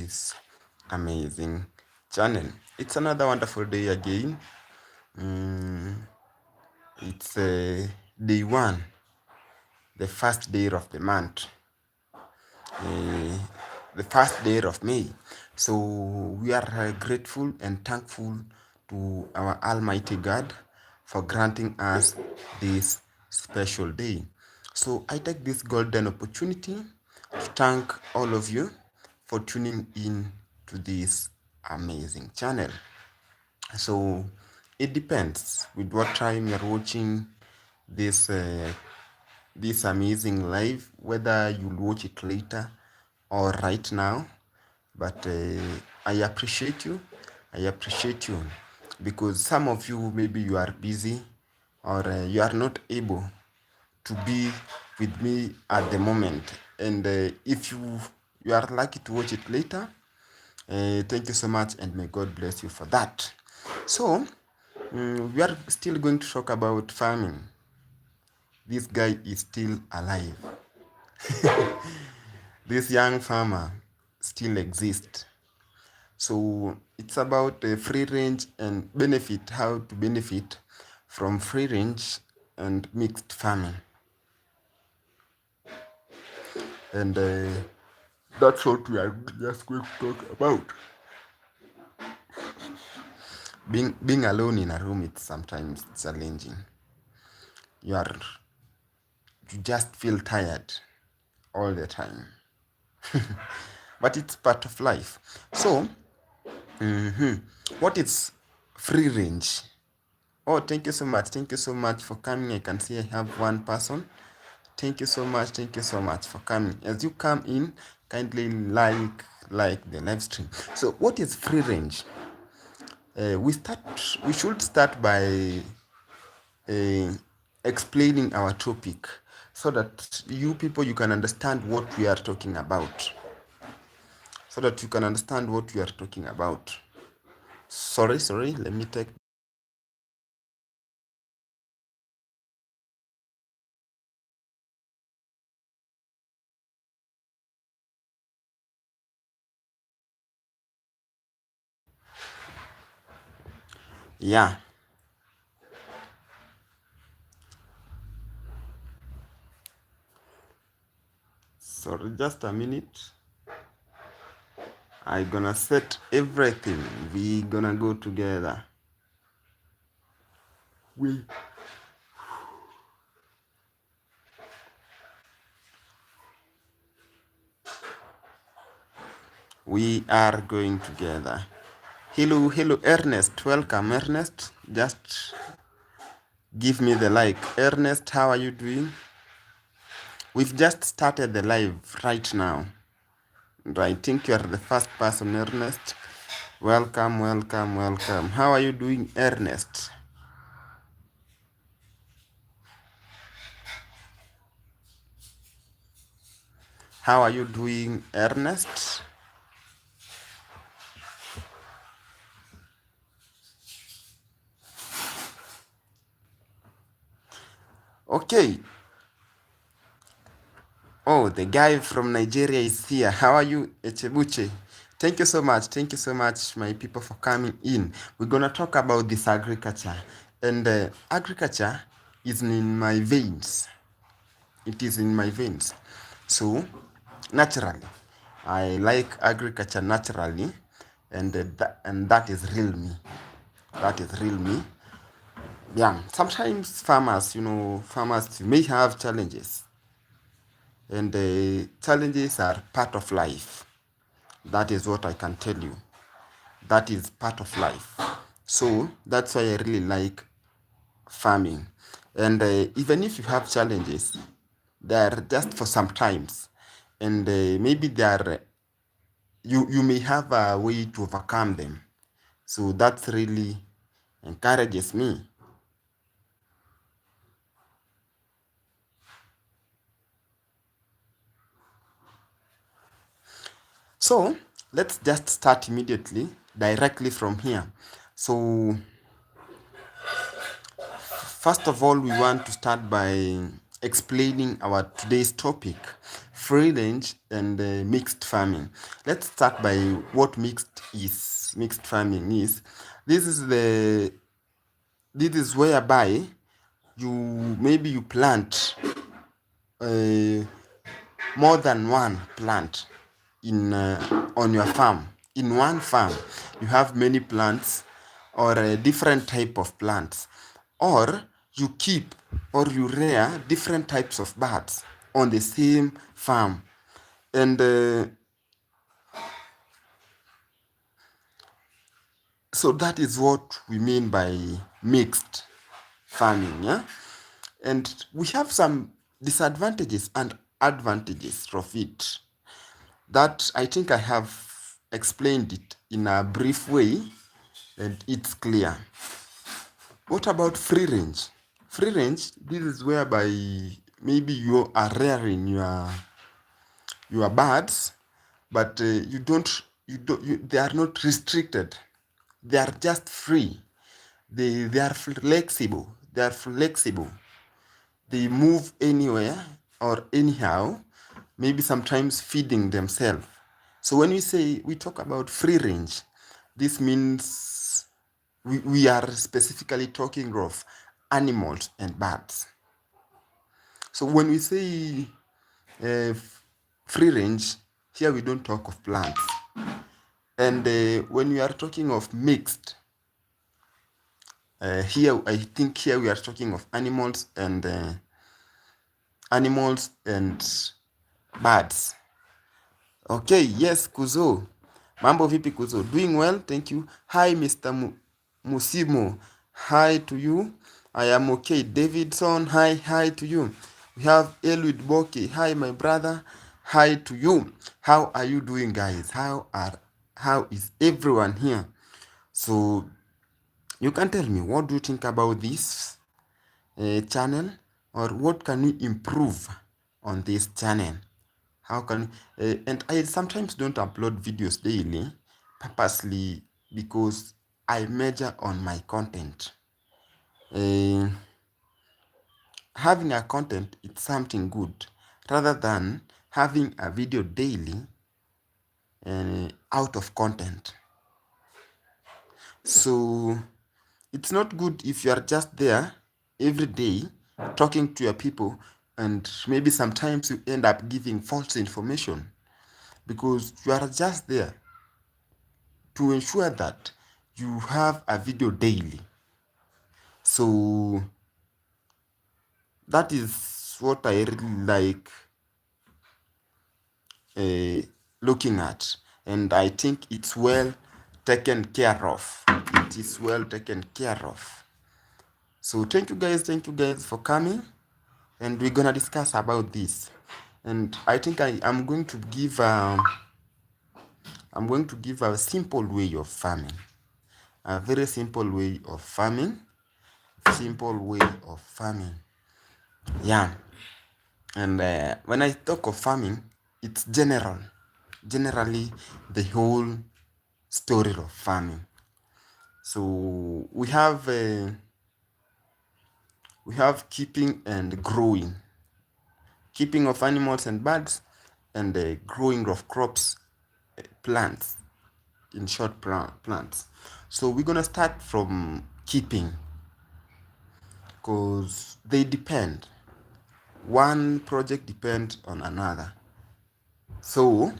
this amazing channel. It's another wonderful day again. It's day one, the first day of the month, the first day of May. So we are grateful and thankful to our Almighty God for granting us this special day. So I take this golden opportunity to thank all of you for tuning in to this amazing channel. So it depends with what time you're watching this this amazing live, whether you'll watch it later or right now. But I appreciate you. I appreciate you because some of you, maybe you are busy or you are not able to be with me at the moment. And if you are lucky to watch it later, thank you so much and may God bless you for that. So we are still going to talk about farming. This guy is still alive. This young farmer still exists. So it's about free range and benefit, how to benefit from free range and mixed farming. And that's what we are just going to talk about. Being alone in a room, it's sometimes challenging. You just feel tired all the time. But it's part of life. So what is free range? Oh, thank you so much. Thank you so much for coming. I can see I have one person. Thank you so much. Thank you so much for coming. As you come in, kindly like the live stream. So what is free range? We should start by explaining our topic so that you people, you can understand what we are talking about. Sorry, let me take. Yeah. Sorry, just a minute. I gonna set everything. We gonna go together. We are going together. Hello, Ernest. Welcome, Ernest. Just give me the like. Ernest, how are you doing? We've just started the live right now. I think you are the first person, Ernest. Welcome. How are you doing, Ernest? How are you doing, Ernest? Okay. Oh, the guy from Nigeria is here. How are you, Echebuche? Thank you so much, my people, for coming in. We're going to talk about this agriculture. And agriculture is in my veins. It is in my veins. So, naturally, I like agriculture naturally. And that is real me. Yeah, sometimes farmers may have challenges. And the challenges are part of life. That is what I can tell you. That is part of life. So that's why I really like farming. And even if you have challenges, they are just for some times. And maybe they are, you may have a way to overcome them. So that really encourages me. So let's just start immediately, directly from here. So first of all, we want to start by explaining our today's topic. free range and mixed farming. Let's start by what mixed farming is. This is whereby you plant more than one plant in on your farm. In one farm you have many plants or a different type of plants, or you keep or you rear different types of birds on the same farm. And so that is what we mean by mixed farming. Yeah, and we have some disadvantages and advantages of it that I think I have explained it in a brief way and it's clear. What about free range? Free range, this is whereby maybe you are rearing your birds, but they are not restricted. They are just free. They are flexible. They are flexible. They move anywhere or anyhow, maybe sometimes feeding themselves. So when we talk about free range, this means we are specifically talking of animals and birds. So when we say free range, here we don't talk of plants. And when we are talking of mixed, here I think here we are talking of animals and birds. Okay, yes, Kuzo. Mambo vipi Kuzo? Doing well, thank you. Hi, Mr. Musimo. Hi to you. I am okay. Davidson, hi to you. We have Elwood Boki. Hi, my brother. Hi to you. How are you doing, guys? How is everyone here? So you can tell me, what do you think about this channel, or what can we improve on this channel? How can and I sometimes don't upload videos daily purposely because I measure on my content. Having a content, it's something good rather than having a video daily out of content. So it's not good if you are just there every day talking to your people, and maybe sometimes you end up giving false information because you are just there to ensure that you have a video daily. So that is what I really like looking at, and I think it's well taken care of. It is well taken care of. So thank you guys for coming, and we're gonna discuss about this. And I think I'm going to give a simple way of farming, a very simple way of farming. Yeah. And when I talk of farming, it's generally the whole story of farming. So we have keeping and growing, keeping of animals and birds, and growing of crops, plants, in short, plants. So we're gonna start from keeping, because they depend. One project depends on another. So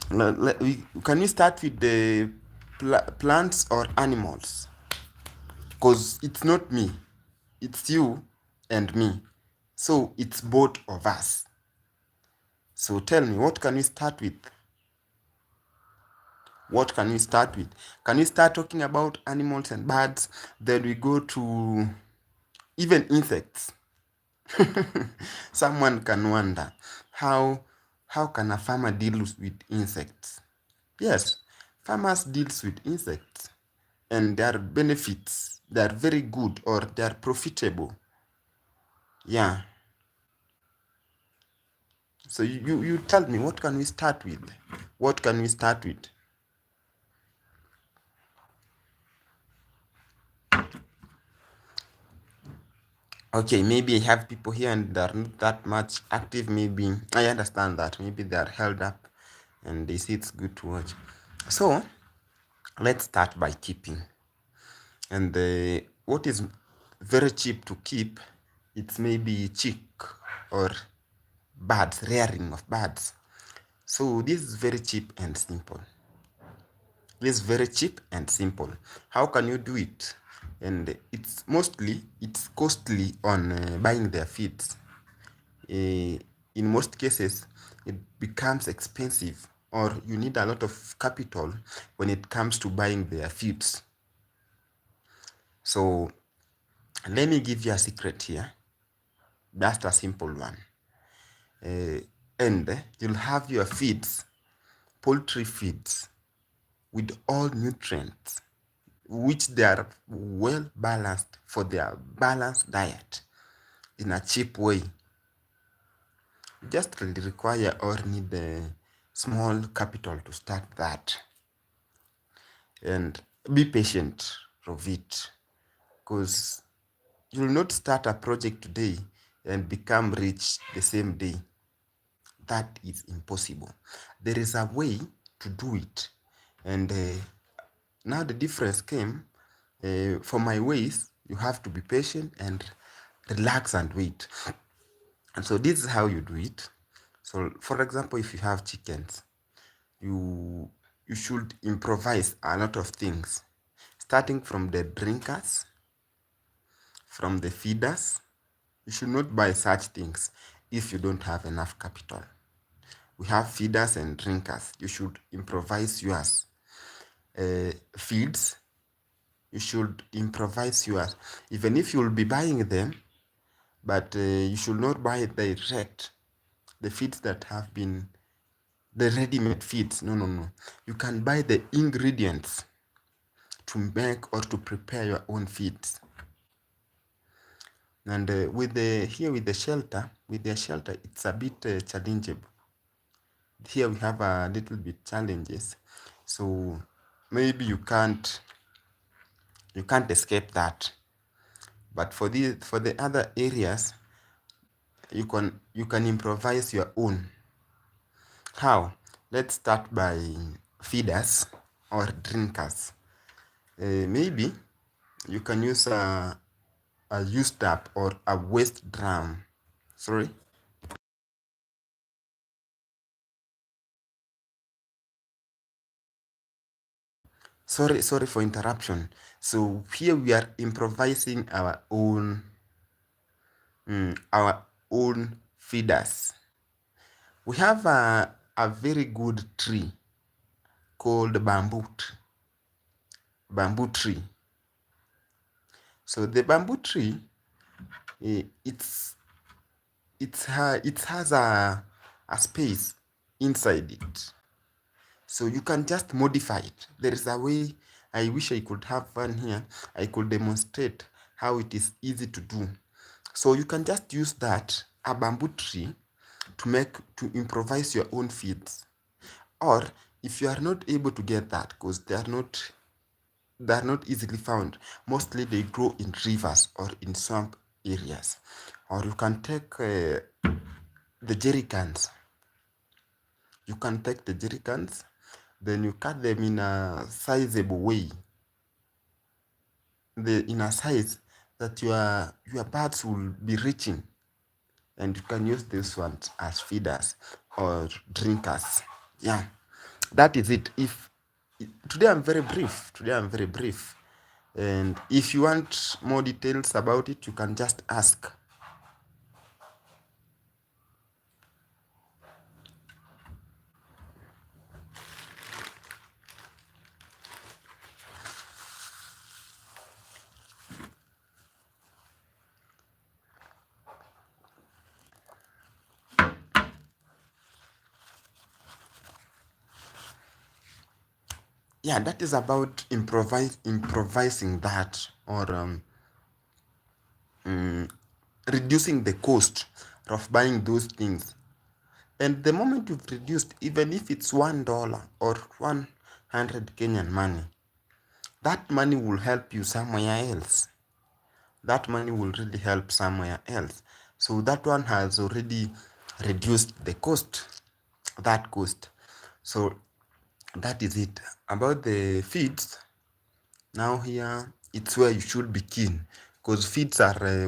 can we start with the plants or animals? Because it's not me, it's you and me. So it's both of us. So tell me, what can we start with? What can we start with? Can we start talking about animals and birds? Then we go to even insects. Someone can wonder, how can a farmer deal with insects? Yes, farmers deals with insects, and their benefits, they are very good, or they are profitable. Yeah. So you tell me, what can we start with? What can we start with? Okay, maybe I have people here and they're not that much active. Maybe I understand that. Maybe they are held up and they see it's good to watch. So let's start by keeping. And what is very cheap to keep, it's maybe chick or birds, rearing of birds. So this is very cheap and simple. This is very cheap and simple. How can you do it? And it's costly on buying their feeds. In most cases, it becomes expensive, or you need a lot of capital when it comes to buying their feeds. So let me give you a secret here. Just a simple one. And you'll have your feeds, poultry feeds, with all nutrients, which they are well balanced for their balanced diet in a cheap way. You just really require or need a small capital to start that. And be patient of it, because you'll not start a project today and become rich the same day. That is impossible. There is a way to do it. And now the difference came. For my ways, you have to be patient and relax and wait. And so this is how you do it. So for example, if you have chickens, you you should improvise a lot of things, starting from the drinkers, from the feeders. You should not buy such things if you don't have enough capital. We have feeders and drinkers. You should improvise yours. Feeds, you should improvise yours. Even if you'll be buying them, but you should not buy the feeds that have been the ready-made feeds. No, no, no. You can buy the ingredients to make or to prepare your own feeds. And with the shelter, it's a bit challengeable. Here we have a little bit challenges, so maybe you can't escape that. But for the other areas, you can improvise your own. How? Let's start by feeders or drinkers. Maybe you can use a used tap or a waste drum. Sorry. Sorry for interruption. So here we are improvising our own feeders. We have a very good tree called bamboo tree. So the bamboo tree, eh, it's it has a space inside it, so you can just modify it. There is a way. I wish I could have one here. I could demonstrate how it is easy to do. So you can just use that, a bamboo tree, to improvise your own feeds. Or if you are not able to get that, because they are not easily found, mostly they grow in rivers or in swamp areas. Or you can take the jerry cans. You can take the jerry cans, then you cut them in a sizable way, in a size that your birds will be reaching, and you can use this one as feeders or drinkers. Yeah, that is it. If today I'm very brief. And if you want more details about it, you can just ask. Yeah, that is about improvising that, or reducing the cost of buying those things. And the moment you've reduced, even if it's $1 or 100 Kenyan money, that money will help you somewhere else. that money will really help somewhere else. So that one has already reduced the cost, that cost. So that is it about the feeds. Now here it's where you should be keen, because feeds are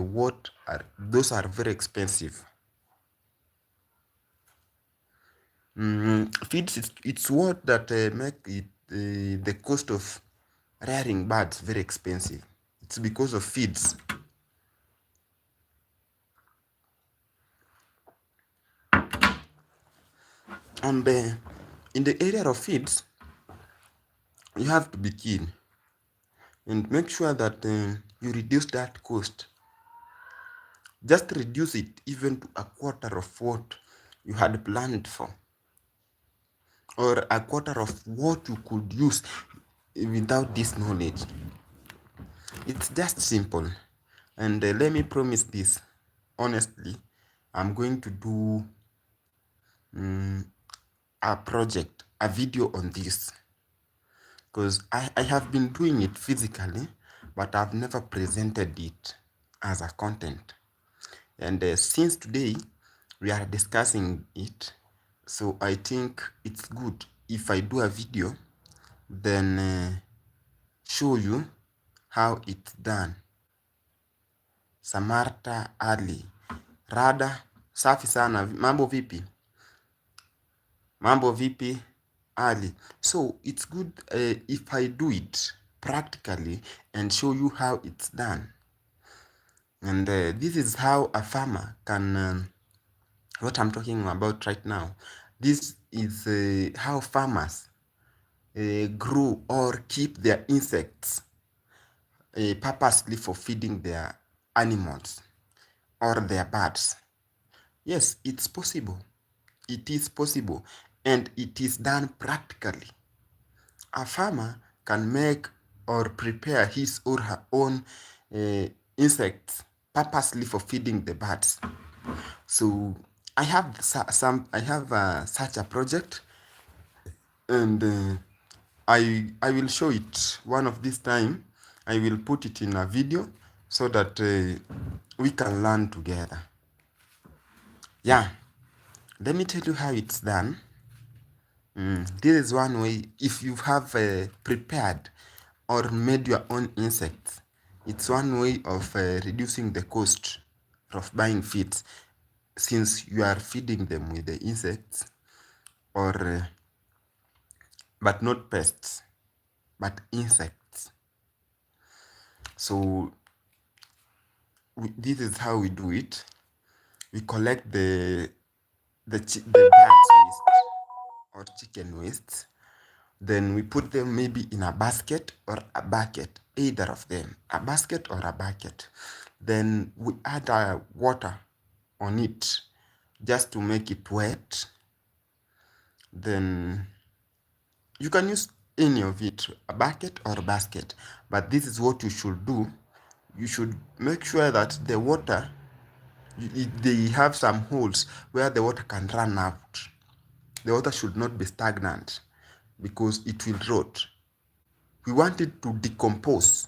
those are very expensive. Feeds, it's what that make it the cost of rearing birds very expensive. It's because of feeds. And in the area of feeds, you have to be keen and make sure that you reduce that cost. Just reduce it even to a quarter of what you had planned for, or a quarter of what you could use without this knowledge. It's just simple. And let me promise this honestly, I'm going to do a project, a video on this, because I have been doing it physically, but I've never presented it as a content. And since today we are discussing it, so I think it's good if I do a video, then show you how it's done. Samarta Ali, rada safi sana. Mambo vipi? Mambo vipi Ali? So it's good if I do it practically and show you how it's done. And this is how a farmer can, what I'm talking about right now. This is how farmers grow or keep their insects purposely for feeding their animals or their birds. Yes, it's possible. It is possible, and it is done practically. A farmer can make or prepare his or her own insects purposely for feeding the birds. So I have such a project, and I will show it one of this time. I will put it in a video so that we can learn together. Yeah, let me tell you how it's done. This is one way. If you have prepared or made your own insects, it's one way of reducing the cost of buying feeds, since you are feeding them with the insects, or but not pests, but insects. So this is how we do it. We collect the bird's waste or chicken waste. Then we put them maybe in a basket or a bucket, either of them, a basket or a bucket. Then we add water on it just to make it wet. Then you can use any of it, a bucket or a basket. But this is what you should do. You should make sure that the water, they have some holes where the water can run out. The water should not be stagnant, because it will rot. We want it to decompose.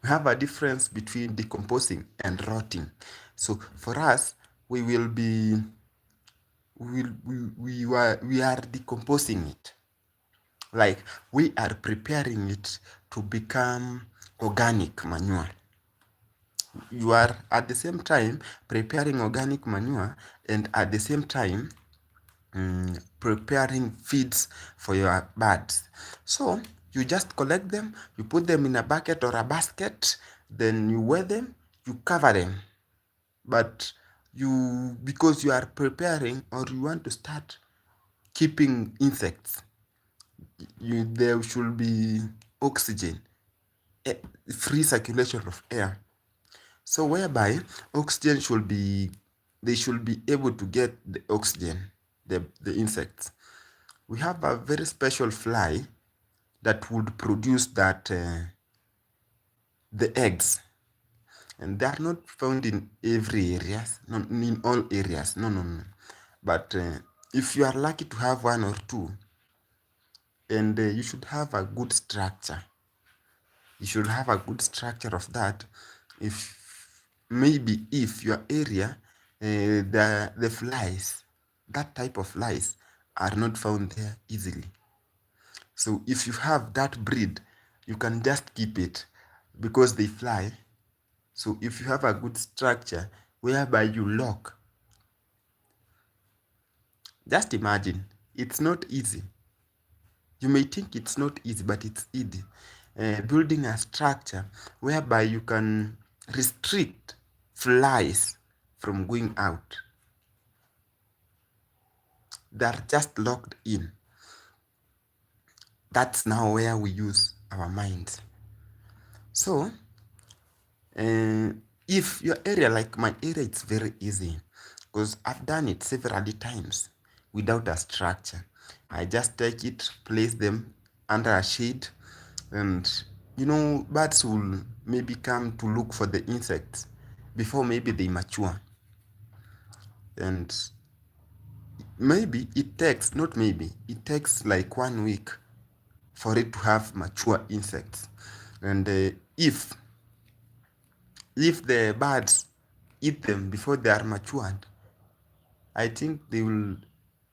We have a difference between decomposing and rotting. So for us, we are decomposing it. Like, we are preparing it to become organic manure. You are at the same time preparing organic manure, and at the same time preparing feeds for your birds. So you just collect them, you put them in a bucket or a basket, then you weigh them, you cover them. But because you are preparing or you want to start keeping insects, there should be oxygen, free circulation of air. So whereby oxygen they should be able to get the oxygen, the insects. We have a very special fly that would produce the eggs, and they are not found in every areas, not in all areas. No. But if you are lucky to have one or two, and you should have a good structure. You should have a good structure of that. If your area, the flies, that type of flies are not found there easily. So if you have that breed, you can just keep it because they fly. So if you have a good structure whereby you lock, just imagine, it's not easy. You may think it's not easy, but it's easy. Building a structure whereby you can restrict flies from going out. They're just locked in. That's now where we use our minds. So, if your area, like my area, it's very easy because I've done it several times without a structure. I just take it, place them under a shade, and birds will maybe come to look for the insects before maybe they mature. And maybe it takes, not maybe, it takes like 1 week for it to have mature insects. And if the birds eat them before they are matured, I think they will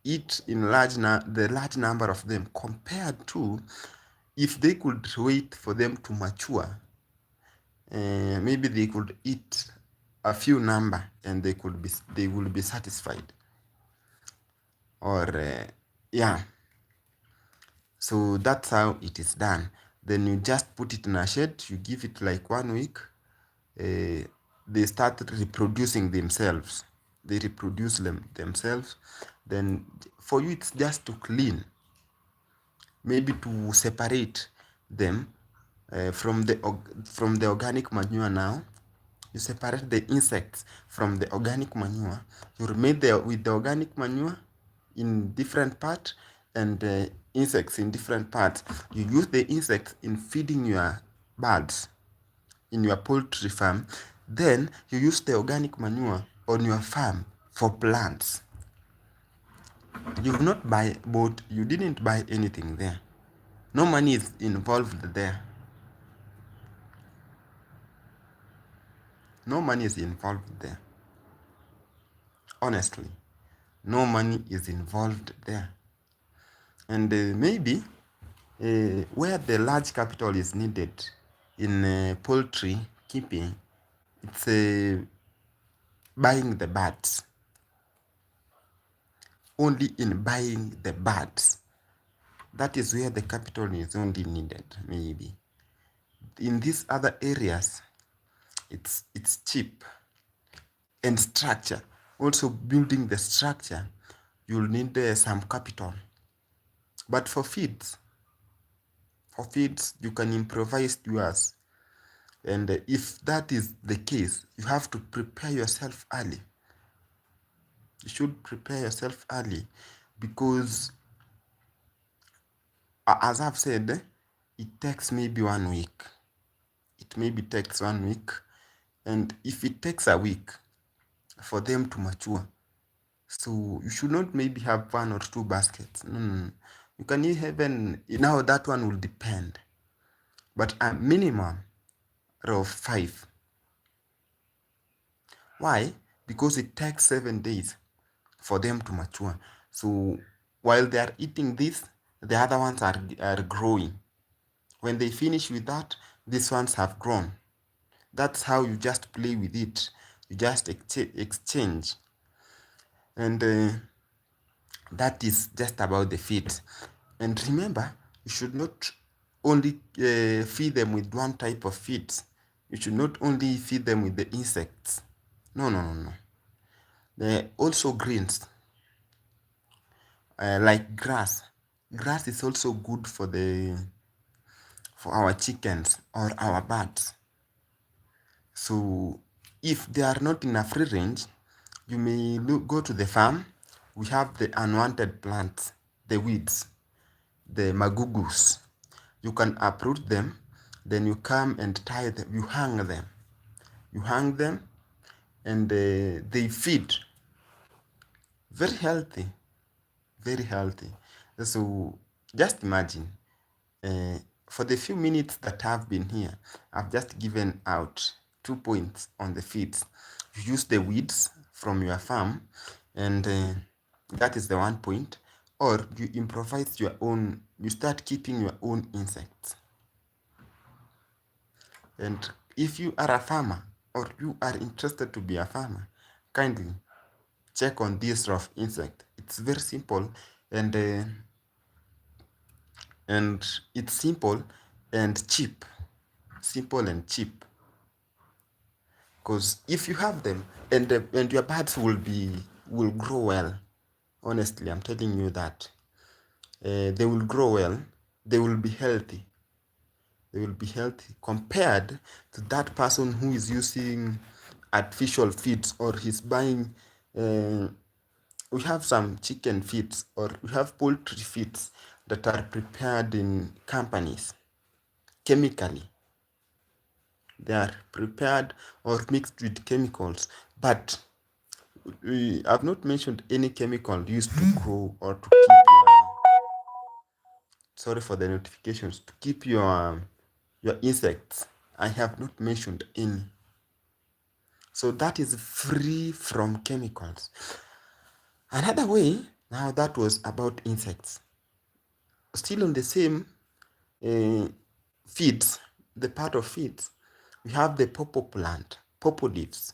eat in the large number of them compared to if they could wait for them to mature. Maybe they could eat a few number and they will be satisfied. Or yeah, so that's how it is done. Then you just put it in a shed, you give it like 1 week. They start reproducing themselves. They reproduce themselves. Then for you, it's just to clean, maybe to separate them from the organic manure. Now you separate the insects from the organic manure. You remain there with the organic manure in different parts and insects in different parts. You use the insects in feeding your birds in your poultry farm. Then you use the organic manure on your farm for plants. You didn't buy anything there. No money is involved there. No money is involved there. Honestly, no money is involved there. And maybe where the large capital is needed in poultry keeping, it's buying the birds. Only in buying the birds. That is where the capital is only needed, maybe. In these other areas, it's cheap. And structure. Also building the structure, you'll need some capital. But for feeds, you can improvise yours. And if that is the case, you have to prepare yourself early. You should prepare yourself early because, as I've said, it takes maybe 1 week. It maybe takes 1 week. And if it takes a week for them to mature, so you should not maybe have 1 or 2 baskets. No. You can even, now that one will depend. But a minimum of 5. Why? Because it takes 7 days for them to mature. So while they are eating this, the other ones are growing. When they finish with that, these ones have grown. That's how you just play with it. You just exchange. And that is just about the feed. And remember, you should not only feed them with one type of feed. You should not only feed them with the insects. No. Also greens, like grass. Grass is also good for our chickens or our birds. So if they are not in a free range, you may go to the farm. We have the unwanted plants, the weeds, the magugus. You can uproot them, then you come and tie them, you hang them, and they feed. Very healthy. So just imagine, for the few minutes that I've been here, I've just given out 2 points on the feeds. You use the weeds from your farm, and that is the 1 point. Or you improvise your own, you start keeping your own insects. And if you are a farmer or you are interested to be a farmer, kindly check on this rough insect. It's very simple, and it's simple and cheap. Simple and cheap. Because if you have them, and your birds will grow well. Honestly, I'm telling you that they will grow well. They will be healthy. They will be healthy compared to that person who is using artificial feeds, or he's buying. We have some chicken feeds, or we have poultry feeds that are prepared in companies chemically. They are prepared or mixed with chemicals, but I've not mentioned any chemical used to grow or to keep your, sorry for the notifications, to keep your insects. I have not mentioned any. So that is free from chemicals. Another way, now that was about insects. Still on the same uh, feeds, the part of feeds, we have the pawpaw plant, pawpaw leaves.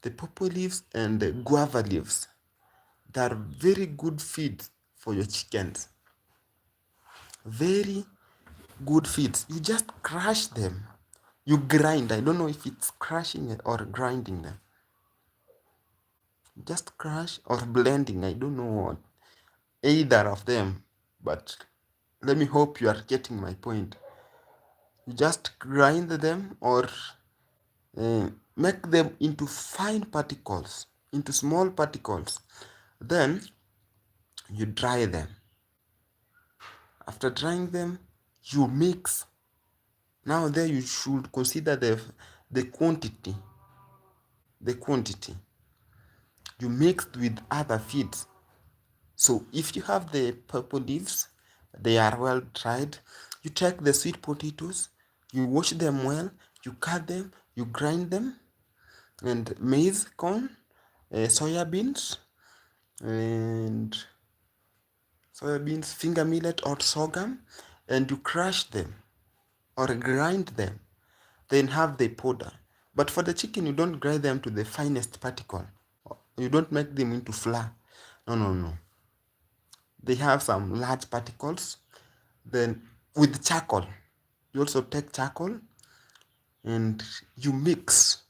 The pawpaw leaves and the guava leaves, they are very good feeds for your chickens. Very good feeds. You just crush them. You grind. I don't know if it's crushing it or grinding them. Just crush or blending. I don't know what. Either of them. But let me hope you are getting my point. You just grind them or make them into fine particles, into small particles. Then you dry them. After drying them, you mix. Now there you should consider the quantity. The quantity. You mixed with other feeds. So if you have the purple leaves, they are well dried. You take the sweet potatoes, you wash them well, you cut them, you grind them, and maize, corn, soya beans, and finger millet or sorghum, and you crush them or grind them. Then have the powder. But for the chicken, you don't grind them to the finest particle. You don't make them into flour. No, no, no. They have some large particles. Then with charcoal, you also take charcoal and you mix.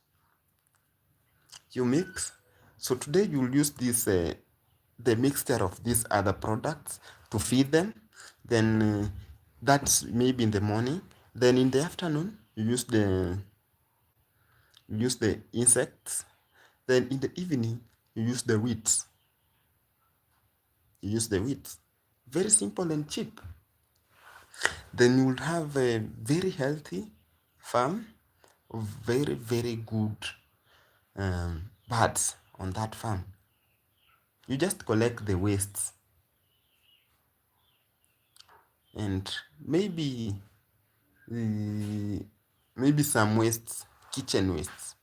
You mix. So today you'll use this the mixture of these other products to feed them. Then that's maybe in the morning. Then in the afternoon you use the insects. Then in the evening you use the weeds. You use the weeds. Very simple and cheap. Then you will have a very healthy farm, very, very good birds on that farm. You just collect the wastes and maybe some wastes, kitchen wastes.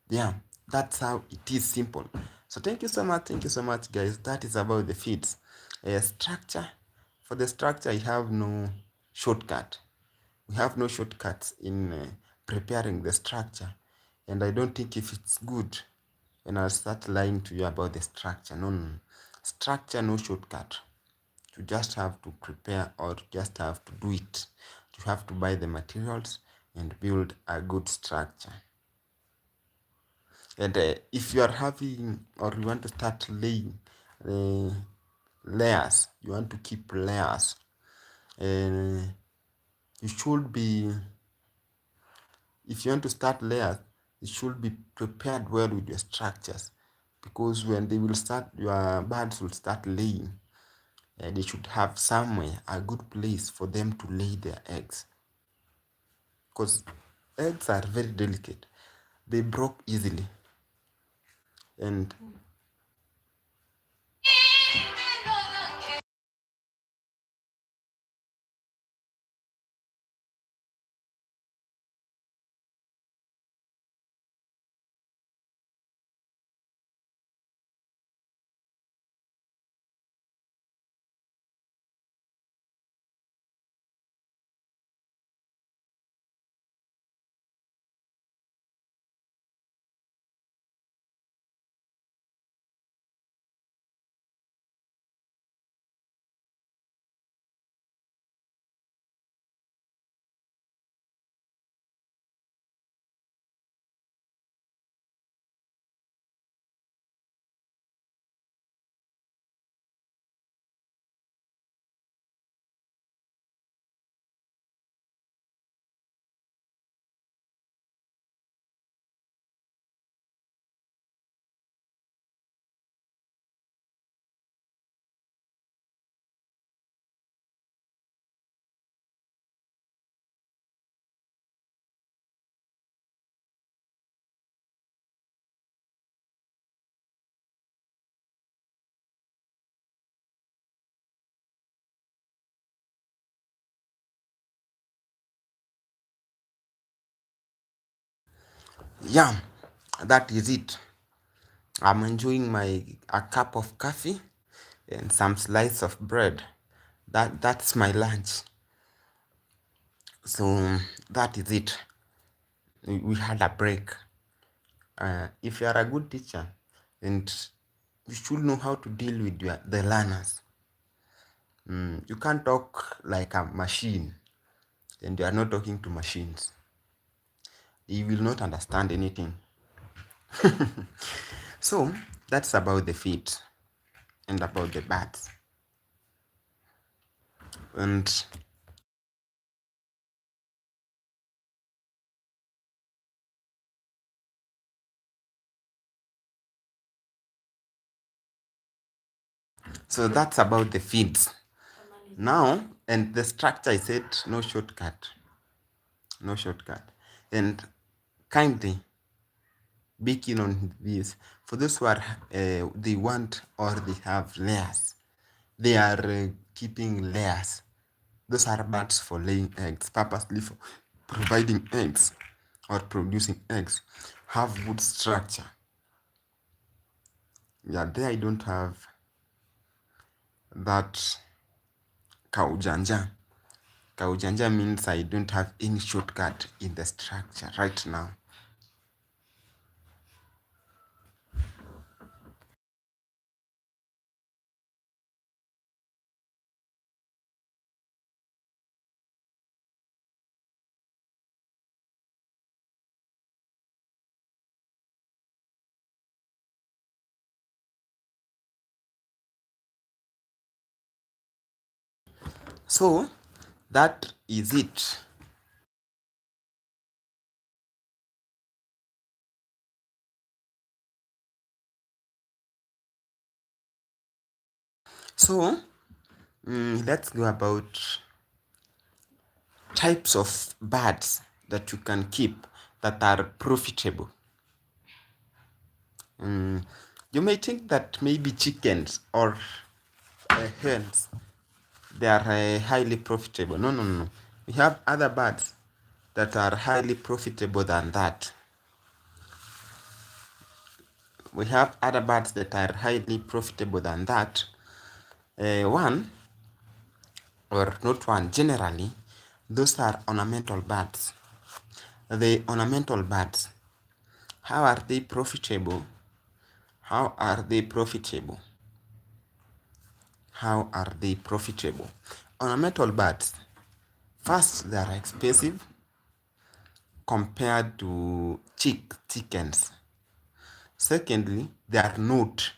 Yeah, that's how it is simple. So thank you so much. Thank you so much, guys. That is about the feeds. Structure. For the structure, I have no shortcut. We have no shortcuts in preparing the structure. And I don't think if it's good when I'll start lying to you about the structure. No, no. Structure, no shortcut. You just have to prepare or just have to do it. You have to buy the materials and build a good structure. And if you are having or you want to start laying layers, you want to keep layers, you should be, if you want to start layers, you should be prepared well with your structures, because when they will start, your birds will start laying, they should have somewhere, a good place for them to lay their eggs, because eggs are very delicate. They broke easily, and Yeah, that is it. I'm enjoying a cup of coffee and some slice of bread. That's my lunch. So that is it. We had a break. If you are a good teacher, and you should know how to deal with the learners. You can't talk like a machine, and you are not talking to machines. You will not understand anything. So that's about the feet and about the bats. And so that's about the feeds. Now, and the structure, I said no shortcut. No shortcut. And kindly be keen on this. For those who are, they want or they have layers, they are keeping layers. Those are birds for laying eggs, purposely for providing eggs or producing eggs. Have good structure. Yeah, there I don't have that kaujanja. Kaujanja means I don't have any shortcut in the structure right now. So that is it. So let's go about types of birds that you can keep that are profitable. You may think that maybe chickens or hens, they are highly profitable. No, no, no. We have other birds that are highly profitable than that. We have other birds that are highly profitable than that. One, or not one, generally, those are ornamental birds. The ornamental birds, how are they profitable? How are they profitable? How are they profitable? Ornamental birds, first, they are expensive compared to chickens. Secondly, they are not.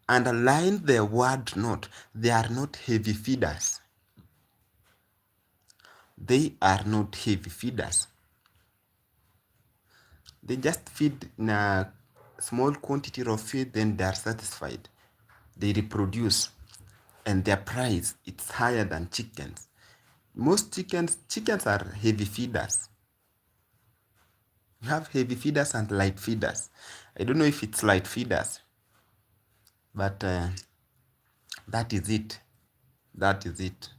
Underline the word not. They are not heavy feeders. They are not heavy feeders. They just feed in a small quantity of feed, then they are satisfied. They reproduce, and their price it's higher than chickens. Most chickens are heavy feeders. You have heavy feeders and light feeders. I don't know if it's light feeders, but that is it. That is it.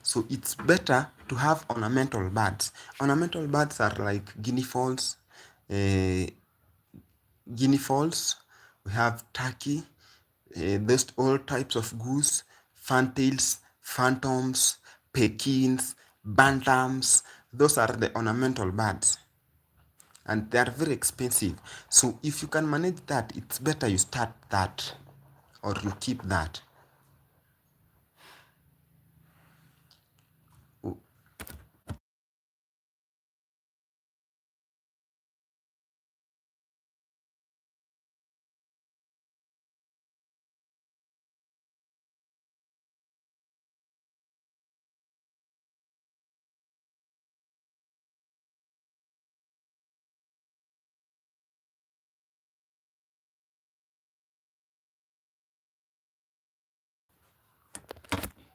So it's better to have ornamental birds. Ornamental birds are like guinea fowls, uh, guinea fowls. We have turkey, there's all types of goose, fantails, phantoms, pekins, bantams. Those are the ornamental birds, and they are very expensive. So if you can manage that, it's better you start that or you keep that.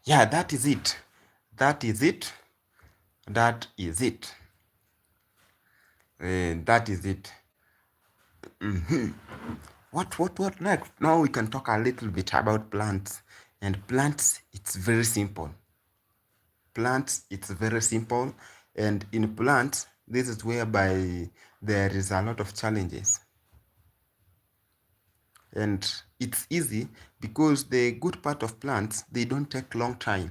Yeah, that is it. That is it. That is it. That is it. What next? Now we can talk a little bit about plants. And plants, it's very simple. Plants, it's very simple. And in plants, This is whereby there is a lot of challenges, and it's easy because the good part of plants, they don't take long time.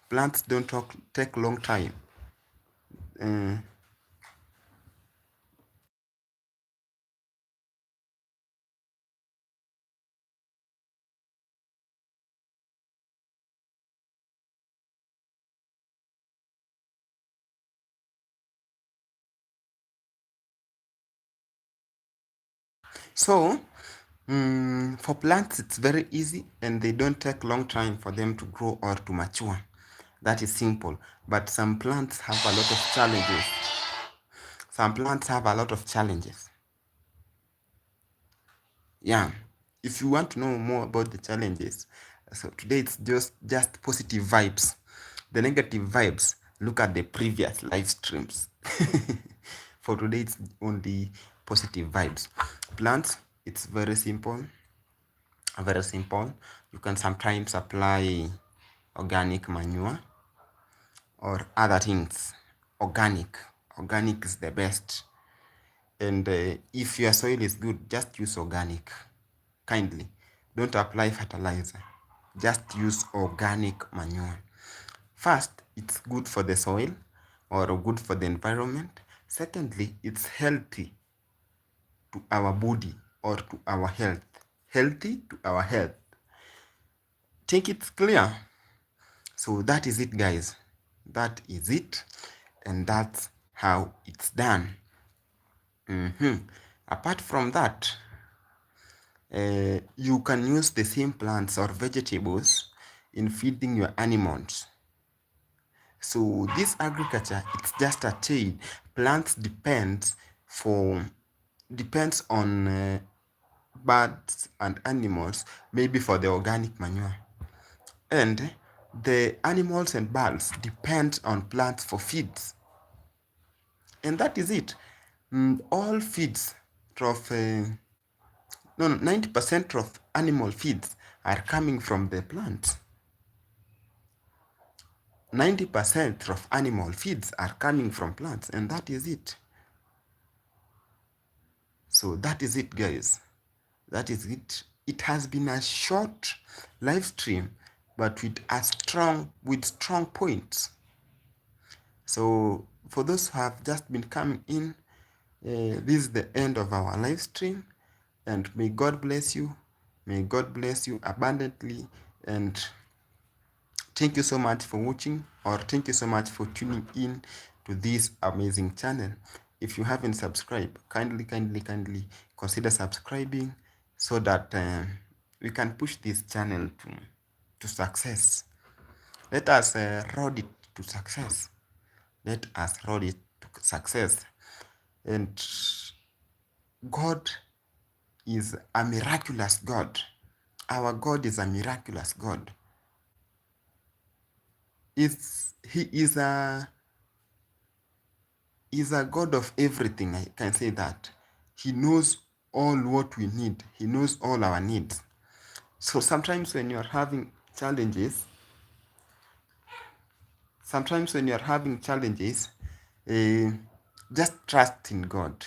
Plants don't take long time. uh, so for plants it's very easy, and they don't take long time for them to grow or to mature. That is simple. But some plants have a lot of challenges. Some plants have a lot of challenges. Yeah. If you want to know more about the challenges, so today it's just positive vibes. The negative vibes, look at the previous live streams. For today it's only positive vibes. Plants, it's very simple. Very simple. You can sometimes apply organic manure or other things. Organic is the best. And if your soil is good, just use organic. Kindly don't apply fertilizer, just use organic manure. First, it's good for the soil or good for the environment. Secondly, it's healthy to our body or to our health. Healthy to our health. Think it's clear. So that is it, guys. That is it, and that's how it's done. Apart from that, you can use the same plants or vegetables in feeding your animals. So this agriculture, it's just a chain. Plants depends on birds and animals, maybe for the organic manure. And the animals and birds depend on plants for feeds. And that is it. All feeds of no, 90% of animal feeds are coming from the plants. 90% of animal feeds are coming from plants, and that is it. So that is it, guys. That is it. It has been a short live stream, but with strong points. So for those who have just been coming in, this is the end of our live stream, and may God bless you. May God bless you abundantly, and thank you so much for watching, or thank you so much for tuning in to this amazing channel. If you haven't subscribed, kindly consider subscribing so that we can push this channel to success. Let us road it to success. Let us road it to success. And God is a miraculous God. Our God is a miraculous God. He is a God of everything. I can say that. He knows all what we need. He knows all our needs. So sometimes when you're having challenges, uh, just trust in God.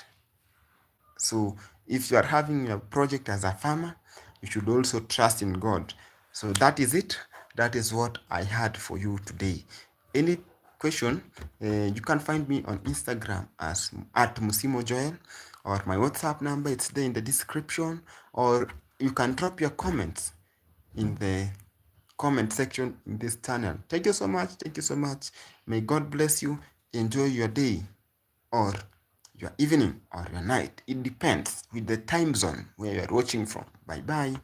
So if you are having a project as a farmer, you should also trust in God. So that is it. That is what I had for you today. Any question, you can find me on Instagram as at Musimo Joel, or my WhatsApp number, it's there in the description, or you can drop your comments in the comment section in this channel. Thank you so much. Thank you so much. May God bless you. Enjoy your day, or your evening, or your night. It depends with the time zone where you're watching from. Bye bye.